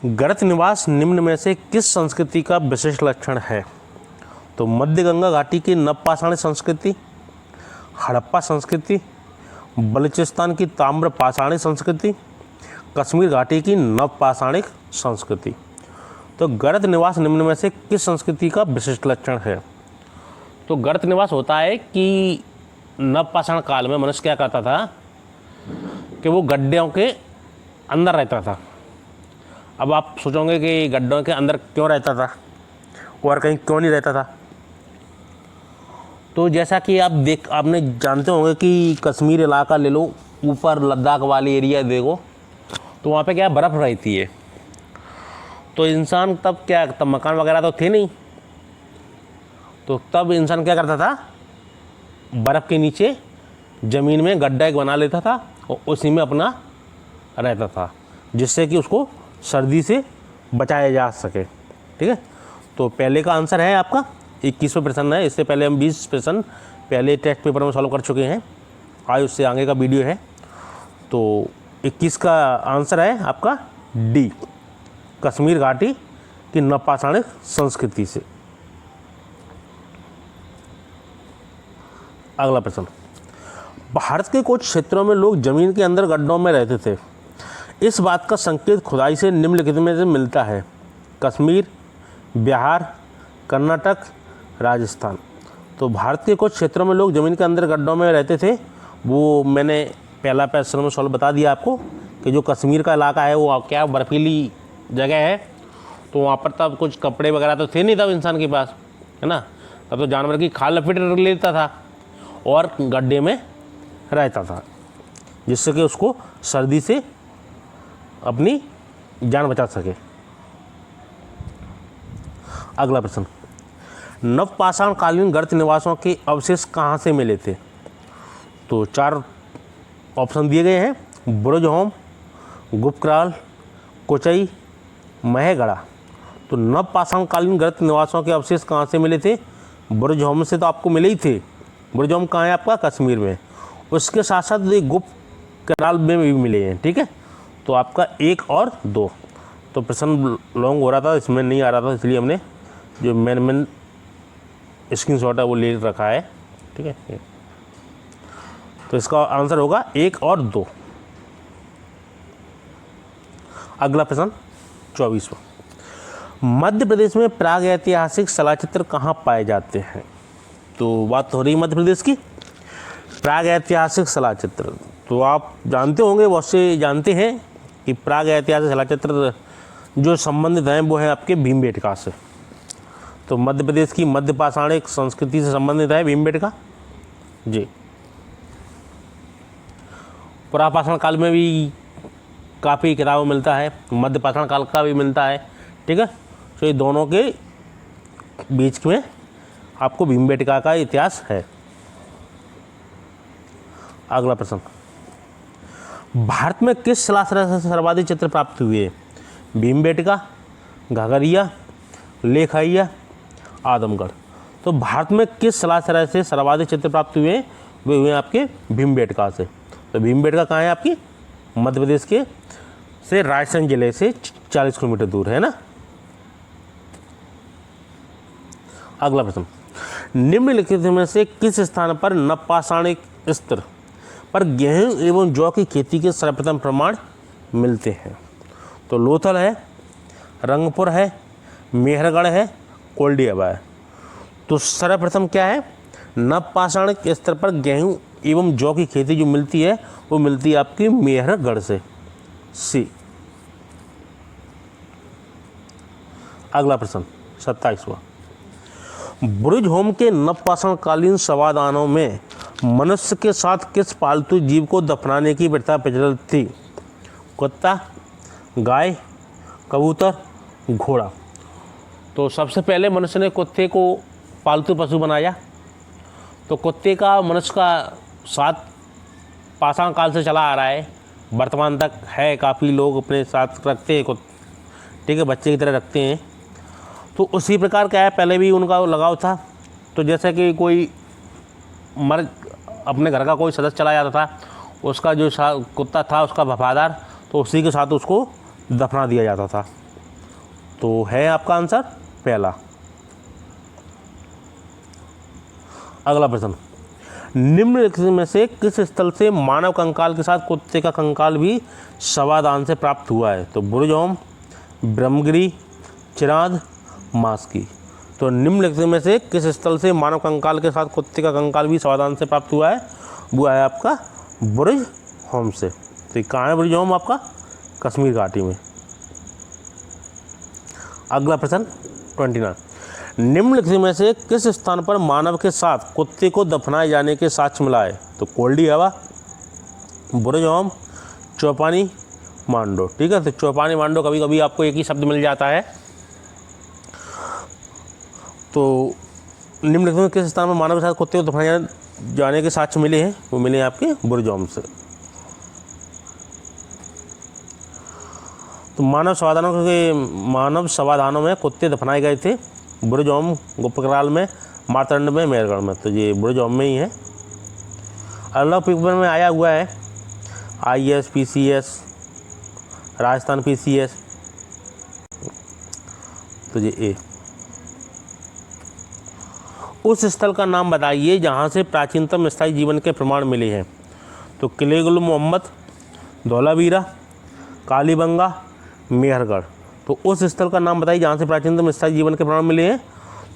गर्त निवास निम्न में से किस संस्कृति का विशेष लक्षण है? तो मध्य गंगा घाटी की नवपाषाणी संस्कृति, हड़प्पा संस्कृति, बलूचिस्तान की ताम्र पाषाणी संस्कृति, कश्मीर घाटी की नवपाषाणिक संस्कृति। तो गर्त निवास निम्न में से किस संस्कृति का विशिष्ट लक्षण है? तो गर्त निवास होता है कि नवपाषाण काल में मनुष्य क्या करता था कि वो गड्ढों के अंदर रहता था। अब आप सोचोगे कि गड्ढों के अंदर क्यों रहता था और कहीं क्यों नहीं रहता था। तो जैसा कि आपने जानते होंगे कि कश्मीर इलाका ले लो, ऊपर लद्दाख वाली एरिया देखो, तो वहाँ पे क्या बर्फ़ रहती है। तो इंसान तब मकान वगैरह तो थे नहीं, तो तब इंसान क्या करता था, बर्फ़ के नीचे ज़मीन में गड्ढा एक बना लेता था और उसी में अपना रहता था, जिससे कि उसको सर्दी से बचाया जा सके। ठीक है, तो पहले का आंसर है आपका 21वां प्रश्न है। इससे पहले हम 20 प्रश्न पहले टेस्ट पेपर में सॉल्व कर चुके हैं, आज उससे आगे का वीडियो है। तो 21 का आंसर है आपका डी, कश्मीर घाटी की नवपाषाणिक संस्कृति से। अगला प्रश्न, भारत के कुछ क्षेत्रों में लोग जमीन के अंदर गड्ढों में रहते थे। इस बात का संकेत खुदाई से निम्नलिखित में से मिलता है? कश्मीर, बिहार, कर्नाटक, राजस्थान। तो भारत के कुछ क्षेत्रों में लोग ज़मीन के अंदर गड्ढों में रहते थे, वो मैंने पहला प्रश्न में सॉल्व बता दिया आपको कि जो कश्मीर का इलाका है वो क्या बर्फीली जगह है, तो वहाँ पर तब कुछ कपड़े वगैरह तो थे नहीं तब इंसान के पास, है ना। तब तो जानवर की खाल लपेट लेता था और गड्ढे में रहता था, जिससे कि उसको सर्दी से अपनी जान बचा सके। अगला प्रश्न, नवपाषाण कालीन गर्त निवासों के अवशेष कहाँ से मिले थे? तो 4 ऑप्शन दिए गए हैं, बुरुजहोम, गुपक्राल, कोचई, महेगढ़ा। तो नवपाषाण कालीन गर्त निवासों के अवशेष कहाँ से मिले थे? बुरुजहोम से तो आपको मिले ही थे। बुरुजहोम कहाँ है आपका? कश्मीर में। उसके साथ साथ ये गुपक्राल में भी मिले हैं। ठीक है, तो आपका 1 और 2। तो प्रश्न लॉन्ग हो रहा था, इसमें नहीं आ रहा था, इसलिए हमने जो मेन स्क्रीनशॉट है वो ले रखा है। ठीक है, तो इसका आंसर होगा 1 और 2। अगला प्रश्न 24वां, मध्य प्रदेश में प्राग ऐतिहासिक शिलाचित्र कहाँ पाए जाते हैं? तो बात हो रही मध्य प्रदेश की प्राग ऐतिहासिक शिलाचित्र। तो आप जानते होंगे, बहुत से जानते हैं कि प्राग ऐतिहासिक शिलाचित्र जो संबंधित हैं वो है आपके भीमबेटका से। तो मध्य प्रदेश की मध्य पाषाणिक संस्कृति से संबंधित है भीमबेटका जी। पुरापाषाण काल में भी काफ़ी किताबों मिलता है, मध्य पाषाण काल का भी मिलता है। ठीक है, तो ये दोनों के बीच में आपको भीमबेटका का इतिहास है। अगला प्रश्न, भारत में किस शिलाश्रय से सर्वाधिक चित्र प्राप्त हुए? भीमबेटका, घाघरिया, लेखैया, आदमगढ़। तो भारत में किस शिलाश्रय से सर्वाधिक चित्र प्राप्त हुए? वे हुए आपके भीमबेटका से। तो भीमबेटका कहाँ है आपकी? मध्य प्रदेश के से रायसेन जिले से 40 किलोमीटर दूर है ना। अगला प्रश्न, निम्नलिखित में से किस स्थान पर नवपाषाणिक स्तर पर गेहूं एवं जौ की खेती के सर्वप्रथम प्रमाण मिलते हैं? तो लोथल है, रंगपुर है, मेहरगढ़ है, कोल्डियाबा है। तो सर्वप्रथम क्या है? नवपाषाणिक स्तर पर गेहूं एवं जौ की खेती जो मिलती है वो मिलती है आपकी मेहरगढ़ से, सी। अगला प्रश्न 27वां, बुरुजहोम के नवपाषाण कालीन शवादानों में मनुष्य के साथ किस पालतू जीव को दफनाने की प्रथा प्रचलित थी? कुत्ता, गाय, कबूतर, घोड़ा। तो सबसे पहले मनुष्य ने कुत्ते को पालतू पशु बनाया। तो कुत्ते का मनुष्य का साथ पाषाण काल से चला आ रहा है, वर्तमान तक है। काफ़ी लोग अपने साथ रखते हैं, ठीक है, बच्चे की तरह रखते हैं। तो उसी प्रकार क्या है, पहले भी उनका लगाव था। तो जैसे कि कोई अपने घर का कोई सदस्य चला जाता था, उसका जो कुत्ता था उसका वफादार, तो उसी के साथ उसको दफना दिया जाता था। तो है आपका आंसर पहला। अगला प्रश्न, निम्नलिखित में से किस स्थल से मानव कंकाल के साथ कुत्ते का कंकाल भी शवादान से प्राप्त हुआ है? तो बुर्जोम, ब्रह्मगिरी, चिराद, मास्की। तो निम्नलिखित में से किस स्थल से मानव कंकाल के साथ कुत्ते का कंकाल भी शवादान से प्राप्त हुआ है? वो है आपका बुर्ज होम से। तो कहाँ है बुर्ज होम? आपका कश्मीर घाटी में। अगला प्रश्न 29, निम्नलिखित में से किस स्थान पर मानव के साथ कुत्ते को दफनाए जाने के साक्ष्य मिला है? तो कोल्डी हवा, बुर्ज होम, चौपानी, मांडो। ठीक है, तो चौपानी मांडो कभी कभी आपको एक ही शब्द मिल जाता है। तो निम्नलिखित में किस स्थान पर मानव के साथ कुत्ते को दफनाए जाने के साक्ष्य मिले हैं? वो मिले हैं आपके बुर्ज होम से। तो मानव समाधानों में कुत्ते दफनाए गए थे बुर्ज होम, गुप्तकाल में, मारतंड में, मेहरगढ़ में। तो ये बुर्ज होम में ही है। अलग पेपर में आया हुआ है IAS, PCS, राजस्थान PCS। तो ये ए। उस स्थल का नाम बताइए जहाँ से प्राचीनतम स्थायी जीवन के प्रमाण मिले हैं। तो किले गुल मोहम्मद, धौलावीरा, कालीबंगा, मेहरगढ़। तो उस स्थल का नाम बताइए जहाँ से प्राचीनतम स्थायी जीवन के प्रमाण मिले हैं।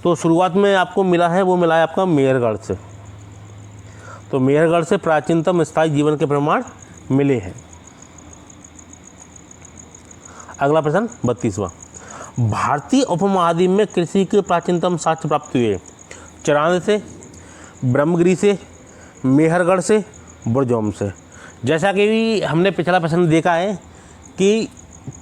तो शुरुआत में आपको मिला है, वो मिला है आपका मेहरगढ़ से। तो मेहरगढ़ से प्राचीनतम स्थायी जीवन के प्रमाण मिले हैं। अगला प्रश्न 32वां, भारतीय उपमहाद्वीप में कृषि के प्राचीनतम साक्ष्य प्राप्त हुए? चिरांद से, ब्रह्मगिरी से, मेहरगढ़ से, बुर्ज होम से। जैसा कि हमने पिछला प्रश्न देखा है कि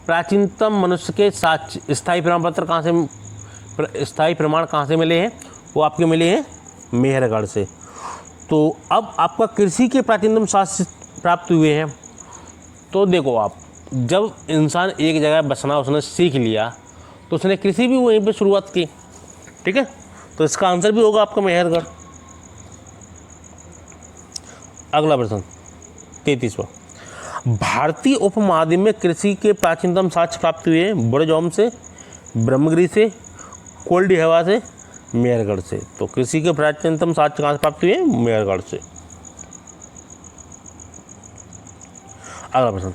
प्राचीनतम मनुष्य के साक्ष्य स्थायी प्रमाण पत्र कहाँ से, स्थायी प्रमाण कहाँ से मिले हैं? वो आपके मिले हैं मेहरगढ़ से। तो अब आपका कृषि के प्राचीनतम साक्ष्य प्राप्त हुए हैं। तो देखो, आप जब इंसान एक जगह बसना उसने सीख लिया तो उसने कृषि भी वहीं पे शुरुआत की। ठीक है, तो इसका आंसर भी होगा आपका मेहरगढ़। अगला प्रश्न 33वां, भारतीय उपमहाद्वीप में कृषि के प्राचीनतम साक्ष्य प्राप्त हुए? बुर्ज होम से, ब्रह्मगिरी से, कोल्डी हवा से, मेहरगढ़ से। तो कृषि के प्राचीनतम साक्ष्य कहाँ से प्राप्त हुए? मेहरगढ़ से। अगला प्रश्न,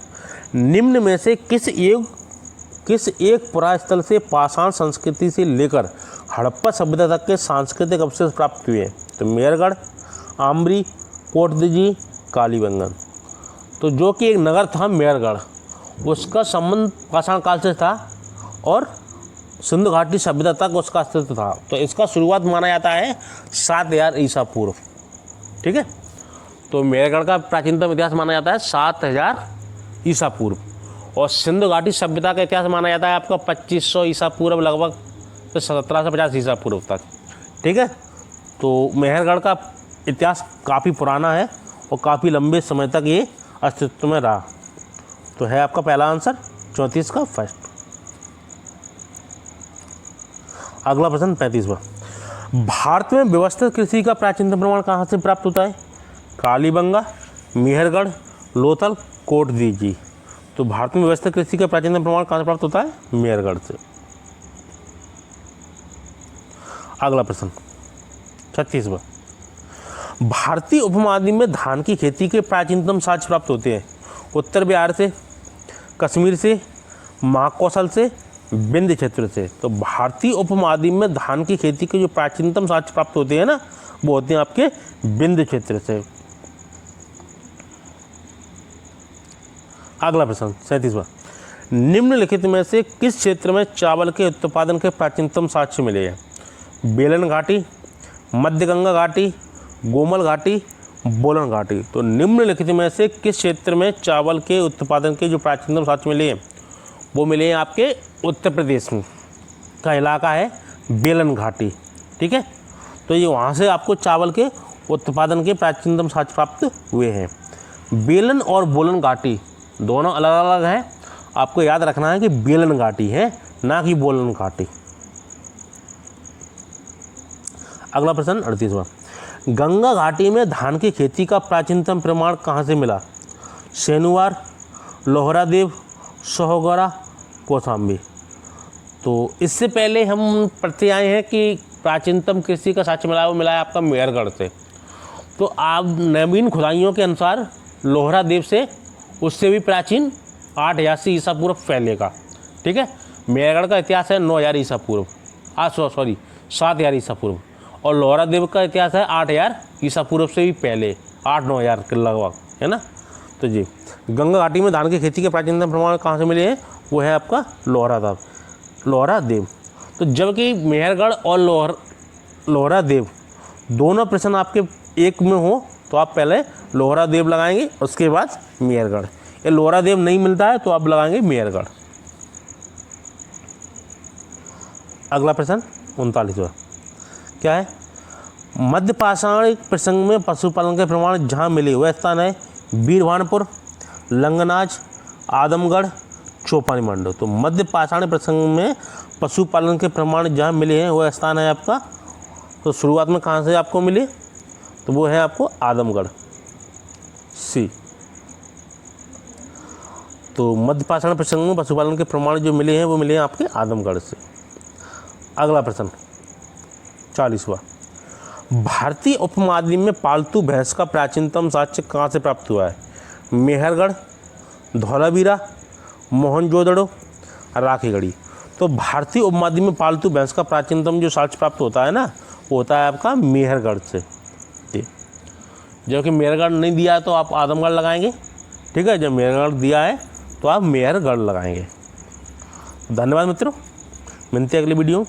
निम्न में से किस एक पुरास्थल से पाषाण संस्कृति से लेकर हड़प्पा सभ्यता तक के सांस्कृतिक अवशेष प्राप्त हुए? तो मेहरगढ़, आमरी, कोटदीजी, कालीबंगन। तो जो कि एक नगर था मेहरगढ़, उसका संबंध पाषाण काल से था और सिंधु घाटी सभ्यता तक उसका अस्तित्व था। तो इसका शुरुआत माना जाता है 7000 ईसा पूर्व। ठीक है, तो मेहरगढ़ का प्राचीनतम इतिहास माना जाता है 7000 ईसा पूर्व, और सिंधु घाटी सभ्यता का इतिहास माना जाता है आपका 2500 ईसा पूर्व लगभग, तो 1750 ईसा पूर्व तक। ठीक है, तो मेहरगढ़ का इतिहास काफ़ी पुराना है और काफ़ी लंबे समय तक ये अस्तित्व में रहा। तो है आपका पहला आंसर 34 का फर्स्ट। अगला प्रश्न 35वां, भारत में व्यवस्थित कृषि का प्राचीनतम प्रमाण कहाँ से प्राप्त होता है? कालीबंगा, मेहरगढ़, लोथल, कोटदीजी। तो भारत में व्यवस्थित कृषि का प्राचीनतम प्रमाण कहाँ से प्राप्त होता है? मेहरगढ़ से। अगला प्रश्न 36वां, भारतीय उपमहाद्वीप में धान की खेती के प्राचीनतम साक्ष्य प्राप्त होते हैं? उत्तर बिहार से, कश्मीर से, महाकौशल से, विंध्य क्षेत्र से। तो भारतीय उपमहाद्वीप में धान की खेती के जो प्राचीनतम साक्ष्य प्राप्त होते हैं ना, वो होते हैं आपके विंध्य क्षेत्र से। अगला प्रश्न 37वां, निम्नलिखित में से किस क्षेत्र में चावल के उत्पादन के प्राचीनतम साक्ष्य मिले हैं? बेलन घाटी, मध्य गंगा घाटी, गोमल घाटी, बोलन घाटी। तो निम्नलिखित में से किस क्षेत्र में चावल के उत्पादन के जो प्राचीनतम साक्ष्य मिले हैं? वो मिले हैं आपके उत्तर प्रदेश में का इलाका है बेलन घाटी। ठीक है, तो ये वहाँ से आपको चावल के उत्पादन के प्राचीनतम साक्ष्य प्राप्त हुए हैं। बेलन और बोलन घाटी दोनों अलग अलग हैं, आपको याद रखना है कि बेलन घाटी है, ना कि बोलन घाटी। अगला प्रश्न 38वां, गंगा घाटी में धान की खेती का प्राचीनतम प्रमाण कहाँ से मिला? सेनुवार, लोहरादेव, सोहगरा, कौशाम्बी। तो इससे पहले हम पढ़ते आए हैं कि प्राचीनतम कृषि का साक्ष्य मिला है आपका मेहरगढ़ से। तो आप नवीन खुदाइयों के अनुसार लोहरा देव से उससे भी प्राचीन 8000 से ईसा पूर्व पहले का, ठीक है। मेहरगढ़ का इतिहास है 9000 ईसा पूर्व, 7000 ईसा पूर्व, और लोहरा देव का इतिहास है 8000 ईसा पूर्व से भी पहले, 8-9 हज़ार के लगभग, है ना। तो जी गंगा घाटी में धान की खेती के प्राचीनतम प्रमाण कहाँ से मिले हैं, वो है आपका लोहरा देव। तो जबकि मेहरगढ़ और लोहरा देव दोनों प्रश्न आपके एक में हो तो आप पहले लोहरा देव लगाएंगे, उसके बाद मेहरगढ़। ये लोहरा देव नहीं मिलता है तो आप लगाएंगे मेहरगढ़। अगला प्रश्न 39वां क्या है, मध्य पाषाण प्रसंग में पशुपालन के प्रमाण जहाँ मिले वह स्थान है बीरभानपुर, लंगनाज, आदमगढ़, चौपानी मंडो। तो मध्य पाषाण प्रसंग में पशुपालन के प्रमाण जहाँ मिले हैं वह स्थान है आपका, तो शुरुआत में कहाँ से आपको मिले, तो वो है आपको आदमगढ़, सी। तो मध्य पाषाण प्रसंग में पशुपालन के प्रमाण जो मिले हैं वो मिले हैं आपके आदमगढ़ से। अगला प्रश्न 40वां, भारतीय उपमहाद्वीप में पालतू भैंस का प्राचीनतम साक्ष्य कहाँ से प्राप्त हुआ है, मेहरगढ़, धौलावीरा, मोहनजोदड़ो, राखीगढ़ी। तो भारतीय उपमहाद्वीप में पालतू भैंस का प्राचीनतम जो साक्ष्य प्राप्त होता है ना, वो होता है आपका मेहरगढ़ से। जबकि मेहरगढ़ नहीं दिया है तो आप आदमगढ़ लगाएंगे, ठीक है। जब मेहरगढ़ दिया है तो आप मेहरगढ़ लगाएंगे। धन्यवाद मित्रों, मिलते हैं अगले वीडियो।